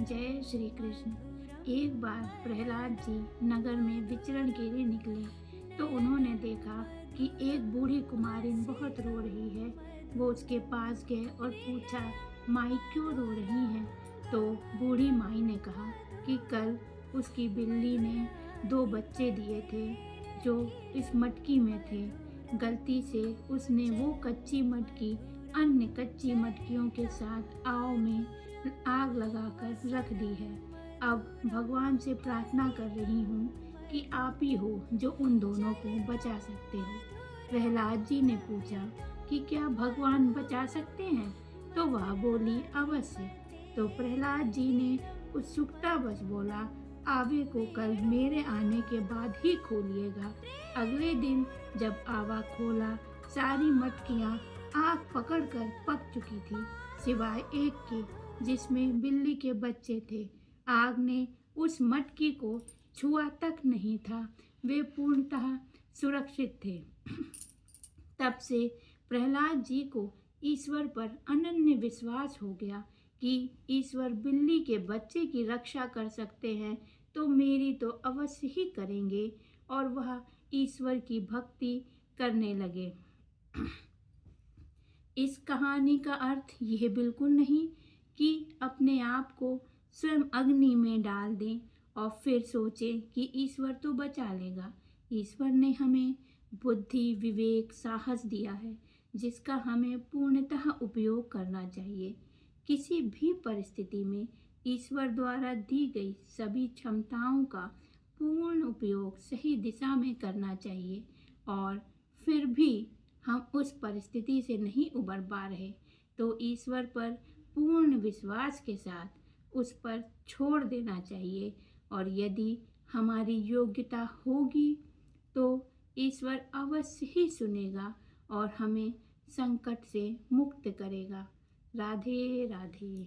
जय श्री कृष्ण। एक बार प्रहलाद जी नगर में विचरण के लिए निकले तो उन्होंने देखा कि एक बूढ़ी कुमारिन बहुत रो रही है। वो उसके पास गए और पूछा, माई क्यों रो रही हैं? तो बूढ़ी माई ने कहा कि कल उसकी बिल्ली ने 2 बच्चे दिए थे जो इस मटकी में थे। गलती से उसने वो कच्ची मटकी अन्य कच्ची मटकियों के साथ आग में आग लगाकर रख दी है। अब भगवान से प्रार्थना कर रही हूँ कि आप ही हो जो उन दोनों को बचा सकते हो। प्रहलाद जी ने पूछा कि क्या भगवान बचा सकते हैं? तो वह बोली, अवश्य। तो प्रहलाद जी ने उत्सुकतावश बोला, आवे को कल मेरे आने के बाद ही खोलिएगा। अगले दिन जब आवा खोला, सारी मटकियाँ आग पकड़कर पक चुकी थी, सिवाय एक की जिसमें बिल्ली के बच्चे थे। आग ने उस मटकी को छुआ तक नहीं था, वे पूर्णतः सुरक्षित थे। तब से प्रहलाद जी को ईश्वर पर अनन्य विश्वास हो गया कि ईश्वर बिल्ली के बच्चे की रक्षा कर सकते हैं तो मेरी तो अवश्य ही करेंगे, और वह ईश्वर की भक्ति करने लगे। इस कहानी का अर्थ यह बिल्कुल नहीं कि अपने आप को स्वयं अग्नि में डाल दें और फिर सोचें कि ईश्वर तो बचा लेगा। ईश्वर ने हमें बुद्धि, विवेक, साहस दिया है जिसका हमें पूर्णतः उपयोग करना चाहिए। किसी भी परिस्थिति में ईश्वर द्वारा दी गई सभी क्षमताओं का पूर्ण उपयोग सही दिशा में करना चाहिए। और फिर भी हम उस परिस्थिति से नहीं उबर पा रहे तो ईश्वर पर पूर्ण विश्वास के साथ उस पर छोड़ देना चाहिए, और यदि हमारी योग्यता होगी तो ईश्वर अवश्य ही सुनेगा और हमें संकट से मुक्त करेगा। राधे राधे।